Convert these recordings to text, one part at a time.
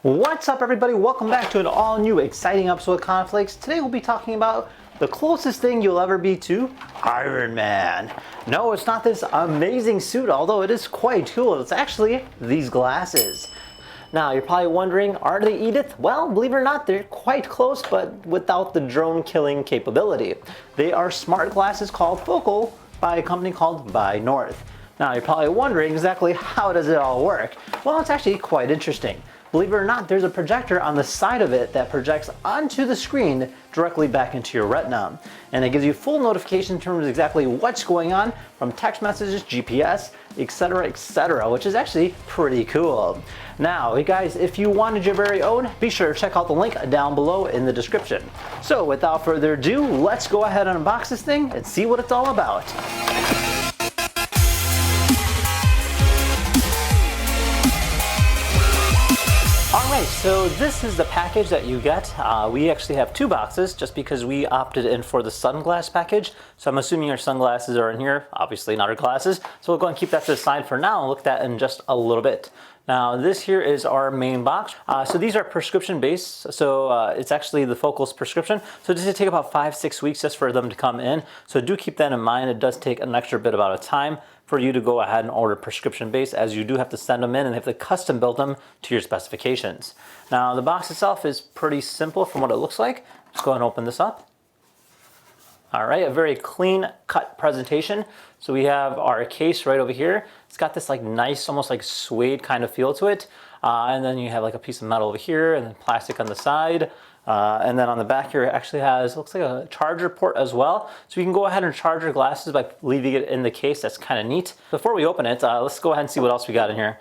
What's up, everybody? Welcome back to an all new exciting episode of Conflicts. Today we'll be talking about the closest thing you'll ever be to Iron Man. No, it's not this amazing suit, although it is quite cool. It's actually these glasses. Now, you're probably wondering, are they EDITH? Well, believe it or not, they're quite close, but without the drone killing capability. They are smart glasses called Focal by a company called By North. Now, you're probably wondering exactly how does it all work? Well, it's actually quite interesting. Believe it or not, there's a projector on the side of it that projects onto the screen directly back into your retina. And it gives you full notification in terms of exactly what's going on from text messages, GPS, etc., which is actually pretty cool. Now, you guys, if you wanted your very own, be sure to check out the link down below in the description. So without further ado, let's go ahead and unbox this thing and see what it's all about. Alright, so this is the package that you get. We actually have two boxes just because we opted in for the sunglass package. So I'm assuming your sunglasses are in here, obviously not our glasses. So we'll go and keep that to the side for now and look at that in just a little bit. Now this here is our main box. So these are prescription based, so it's actually the FOCALS prescription. So this will take about 5-6 weeks just for them to come in. So do keep that in mind. It does take an extra bit of time for you to go ahead and order prescription based, as you do have to send them in and have to custom build them to your specifications. Now the box itself is pretty simple from what it looks like. Let's go ahead and open this up. All right, a very clean cut presentation. So we have our case right over here. It's got this like nice, almost like suede kind of feel to it. And then you have like a piece of metal over here and then plastic on the side. And then on the back here, it actually has, looks like a charger port as well. So you can go ahead and charge your glasses by leaving it in the case. That's kind of neat. Before we open it, let's go ahead and see what else we got in here.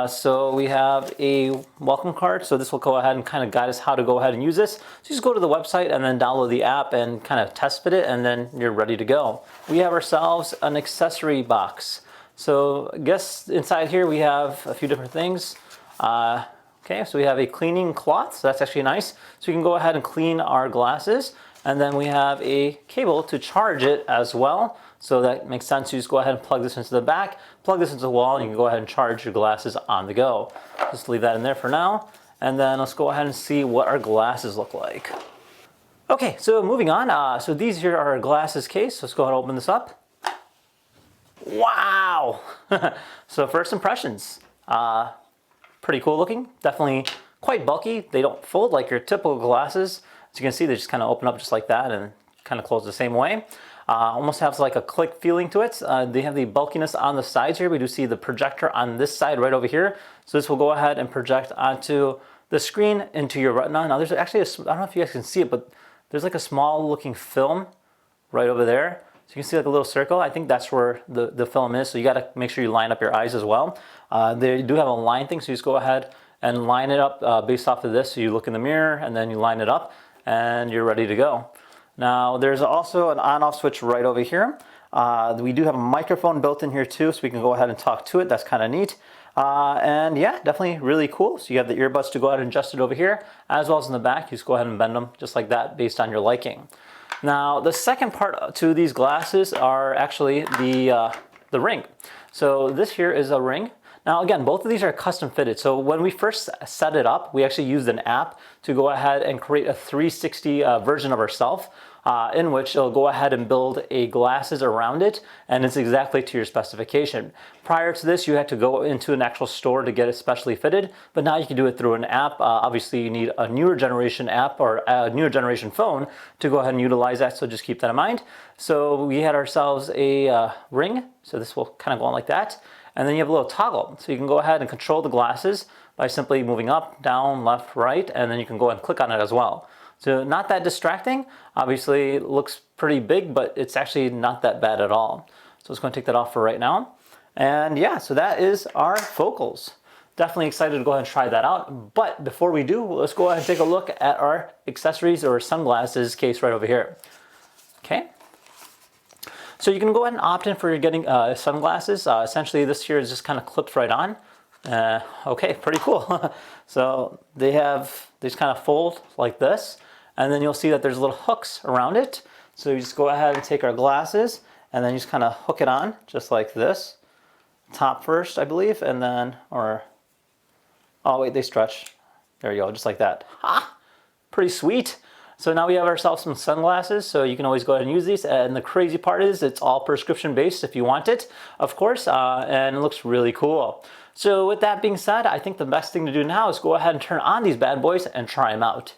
So we have a welcome card. So this will go ahead and kind of guide us how to go ahead and use this. So you just go to the website and then download the app and kind of test fit it, and then you're ready to go. We have ourselves an accessory box. So I guess inside here we have a few different things. Okay, so we have a cleaning cloth, so that's actually nice. So we can go ahead and clean our glasses. And then we have a cable to charge it as well. So that makes sense. You just go ahead and plug this into the back, plug this into the wall, and you can go ahead and charge your glasses on the go. Just leave that in there for now. And then let's go ahead and see what our glasses look like. Okay, so moving on. So these here are our glasses case. So let's go ahead and open this up. Wow! So first impressions. Pretty cool looking, definitely quite bulky. They don't fold like your typical glasses. As you can see, they just kind of open up just like that and kind of close the same way. Almost has like a click feeling to it. They have the bulkiness on the sides here. We do see the projector on this side right over here. So this will go ahead and project onto the screen into your retina. Now there's actually, I don't know if you guys can see it, but there's like a small looking film right over there. So you can see like a little circle. I think that's where the film is. So you got to make sure you line up your eyes as well. They do have a line thing. So you just go ahead and line it up based off of this. So you look in the mirror and then you line it up and you're ready to go. Now there's also an on-off switch right over here. We do have a microphone built in here too, so we can go ahead and talk to it. That's kind of neat. And yeah, definitely really cool. So you have the earbuds to go ahead and adjust it over here, as well as in the back. You just go ahead and bend them just like that based on your liking. Now, the second part to these glasses are actually the ring. So this here is a ring. Now, again, both of these are custom fitted. So when we first set it up, we actually used an app to go ahead and create a 360 version of ourselves, in which it'll go ahead and build a glasses around it, and it's exactly to your specification. Prior to this, you had to go into an actual store to get it specially fitted, but now you can do it through an app. Obviously, you need a newer generation app or a newer generation phone to go ahead and utilize that, so just keep that in mind. So we had ourselves a ring, so this will kind of go on like that. And then you have a little toggle. So you can go ahead and control the glasses by simply moving up, down, left, right, and then you can go ahead and click on it as well. So not that distracting. Obviously it looks pretty big, but it's actually not that bad at all. So let's go and take that off for right now. And yeah, so that is our FOCALS. Definitely excited to go ahead and try that out. But before we do, let's go ahead and take a look at our accessories or sunglasses case right over here. Okay. So you can go ahead and opt in for getting sunglasses. Essentially this here is just kind of clipped right on. Okay, pretty cool. So they just kind of fold like this, and then you'll see that there's little hooks around it. So you just go ahead and take our glasses and then you just kind of hook it on just like this. Top first, I believe, and then, oh wait, they stretch. There you go, just like that. Ha! Pretty sweet. So now we have ourselves some sunglasses, so you can always go ahead and use these. And the crazy part is it's all prescription based if you want it, of course, and it looks really cool. So with that being said, I think the best thing to do now is go ahead and turn on these bad boys and try them out.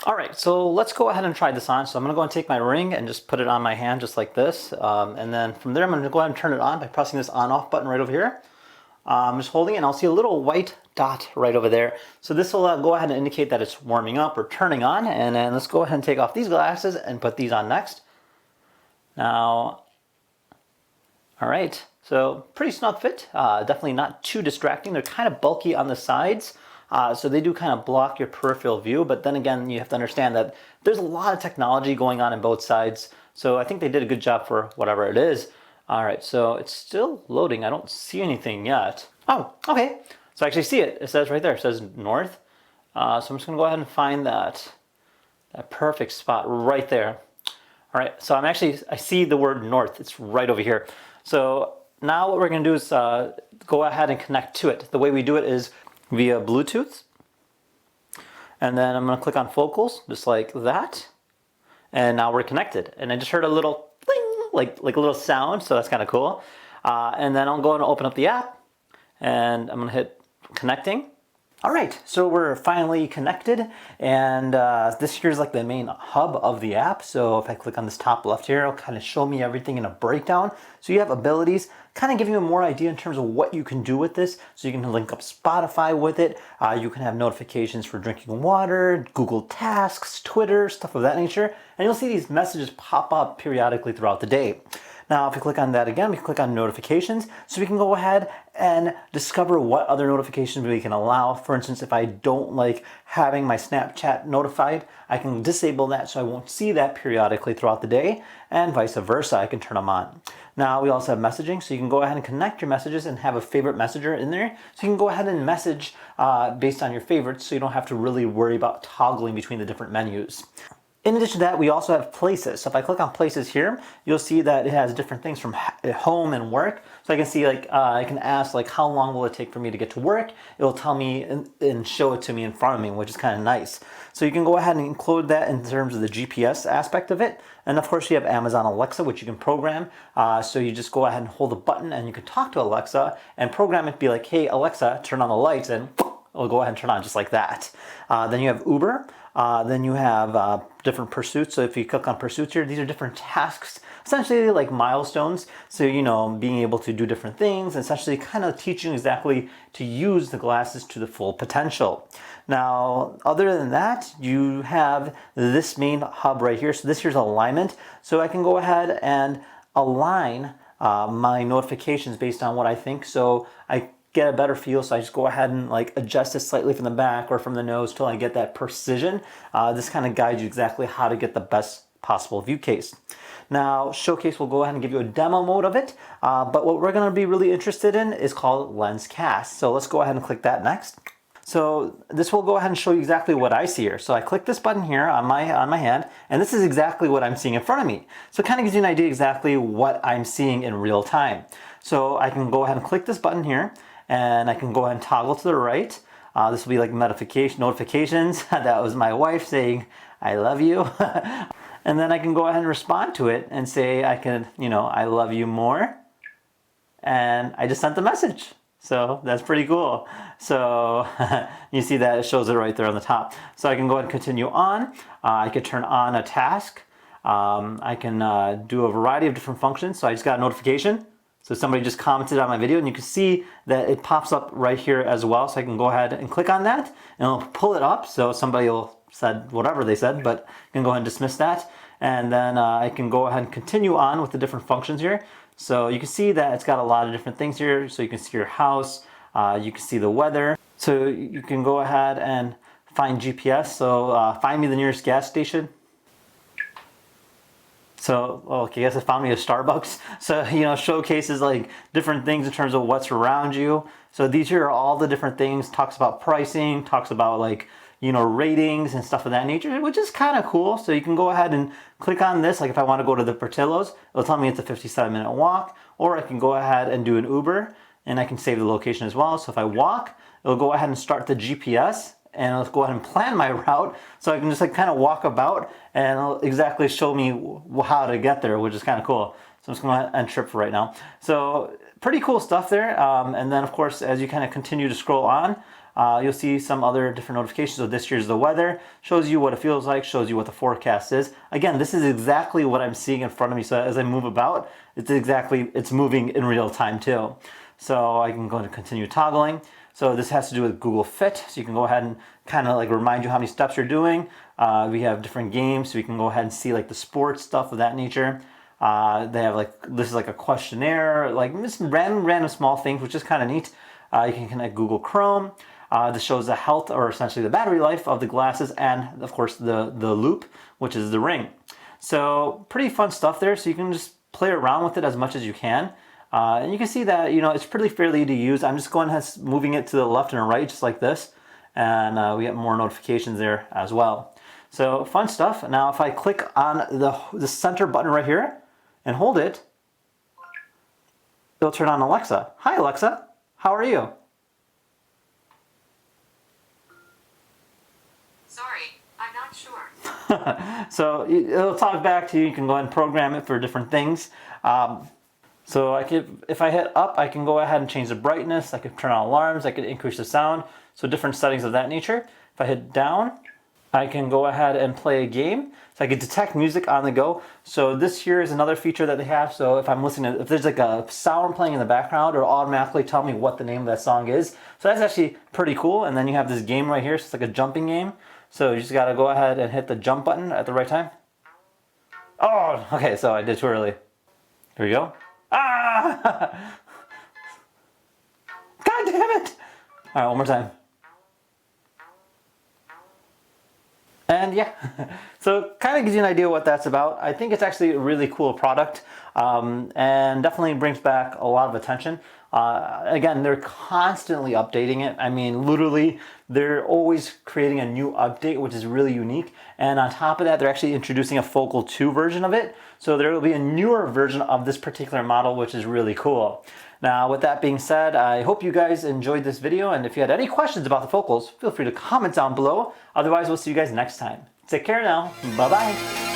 All right, so let's go ahead and try this on. So I'm gonna go and take my ring and just put it on my hand just like this. And then from there, I'm gonna go ahead and turn it on by pressing this on off button right over here. I'm just holding it and I'll see a little white dot right over there. So this will go ahead and indicate that it's warming up or turning on. And then let's go ahead and take off these glasses and put these on next. Now, all right, so pretty snug fit. Definitely not too distracting. They're kind of bulky on the sides. So they do kind of block your peripheral view, but then again, you have to understand that there's a lot of technology going on both sides. So I think they did a good job for whatever it is. All right, so it's still loading. I don't see anything yet. Oh, okay. So I actually see it. It says right there, it says north. So I'm just gonna go ahead and find that perfect spot right there. All right, so I see the word north. It's right over here. So now what we're gonna do is go ahead and connect to it. The way we do it is via Bluetooth. And then I'm gonna click on FOCALS, just like that. And now we're connected. And I just heard a little like a little sound, so that's kind of cool. And then I'm going to open up the app and I'm gonna hit connecting. All right, so we're finally connected, and this here's like the main hub of the app. So if I click on this top left here, it'll kind of show me everything in a breakdown. So you have abilities, kind of giving you more idea in terms of what you can do with this. So you can link up Spotify with it. You can have notifications for drinking water, Google Tasks, Twitter, stuff of that nature. And you'll see these messages pop up periodically throughout the day. Now, if we click on that again, we can click on notifications. So we can go ahead and discover what other notifications we can allow. For instance, if I don't like having my Snapchat notified, I can disable that so I won't see that periodically throughout the day, and vice versa, I can turn them on. Now, we also have messaging, so you can go ahead and connect your messages and have a favorite messenger in there. So you can go ahead and message based on your favorites, so you don't have to really worry about toggling between the different menus. In addition to that, we also have places. So if I click on places here, you'll see that it has different things from home and work. So I can see like, I can ask like, how long will it take for me to get to work? It will tell me and show it to me in front of me, which is kind of nice. So you can go ahead and include that in terms of the GPS aspect of it. And of course you have Amazon Alexa, which you can program. So you just go ahead and hold a button and you can talk to Alexa and program it, be like, hey, Alexa, turn on the lights, and it'll go ahead and turn on just like that. Then you have Uber. Then you have different pursuits. So if you click on pursuits here, these are different tasks, essentially like milestones. So, you know, being able to do different things, essentially kind of teaching exactly to use the glasses to the full potential. Now, other than that, you have this main hub right here. So this here's alignment. So I can go ahead and align my notifications based on what I think. So I get a better feel, so I just go ahead and like adjust it slightly from the back or from the nose till I get that precision. This kind of guides you exactly how to get the best possible view case. Now, Showcase will go ahead and give you a demo mode of it, but what we're going to be really interested in is called Lens Cast. So let's go ahead and click that next. So this will go ahead and show you exactly what I see here. So I click this button here on my hand, and this is exactly what I'm seeing in front of me. So it kind of gives you an idea exactly what I'm seeing in real time. So I can go ahead and click this button here, and I can go ahead and toggle to the right. This will be like notifications. That was my wife saying, I love you. And then I can go ahead and respond to it and say, I love you more. And I just sent the message. So that's pretty cool. So you see that it shows it right there on the top. So I can go ahead and continue on. I could turn on a task. I can do a variety of different functions. So I just got a notification. So somebody just commented on my video, and you can see that it pops up right here as well. So I can go ahead and click on that, and it'll pull it up. So somebody will said whatever they said, but I can go ahead and dismiss that. And then I can go ahead and continue on with the different functions here. So you can see that it's got a lot of different things here. So you can see your house, you can see the weather. So you can go ahead and find GPS. So find me the nearest gas station. So, okay, I guess it found me a Starbucks. So, showcases like different things in terms of what's around you. So these here are all the different things, talks about pricing, talks about like, ratings and stuff of that nature, which is kind of cool. So you can go ahead and click on this. Like if I want to go to the Portillo's, it'll tell me it's a 57-minute walk, or I can go ahead and do an Uber, and I can save the location as well. So if I walk, it'll go ahead and start the GPS and it'll go ahead and plan my route, so I can just like kind of walk about and it'll exactly show me how to get there, which is kind of cool. So I'm just going to end trip for right now. So pretty cool stuff there. And then of course, as you kind of continue to scroll on, you'll see some other different notifications. So this here's the weather, shows you what it feels like, shows you what the forecast is. Again, this is exactly what I'm seeing in front of me. So as I move about, it's moving in real time too. So I can go and continue toggling. So this has to do with Google Fit. So you can go ahead and kind of like remind you how many steps you're doing. We have different games, so you can go ahead and see like the sports stuff of that nature. They have like, this is like a questionnaire, like just random small things, which is kind of neat. You can connect Google Chrome. This shows the health, or essentially the battery life of the glasses, and of course the loop, which is the ring. So pretty fun stuff there. So you can just play around with it as much as you can. And you can see that, you know, it's pretty fairly easy to use. I'm just going ahead moving it to the left and right, just like this. And we get more notifications there as well. So fun stuff. Now, if I click on the center button right here and hold it, it'll turn on Alexa. Hi, Alexa. How are you? Sorry, I'm not sure. So it'll talk back to you. You can go ahead and program it for different things. So if I hit up, I can go ahead and change the brightness. I could turn on alarms. I could increase the sound. So different settings of that nature. If I hit down, I can go ahead and play a game. So I can detect music on the go. So this here is another feature that they have. So if I'm listening to, if there's like a sound playing in the background, it'll automatically tell me what the name of that song is. So that's actually pretty cool. And then you have this game right here. So it's like a jumping game. So you just got to go ahead and hit the jump button at the right time. Oh, okay. So I did too early. Here we go. Ah! God damn it! All right, one more time. And yeah, so kind of gives you an idea what that's about. I think it's actually a really cool product, and definitely brings back a lot of attention. Again, they're constantly updating it. I mean, literally, they're always creating a new update, which is really unique. And on top of that, they're actually introducing a Focal 2 version of it. So there will be a newer version of this particular model, which is really cool. Now, with that being said, I hope you guys enjoyed this video. And if you had any questions about the Focals, feel free to comment down below. Otherwise, we'll see you guys next time. Take care now. Bye-bye.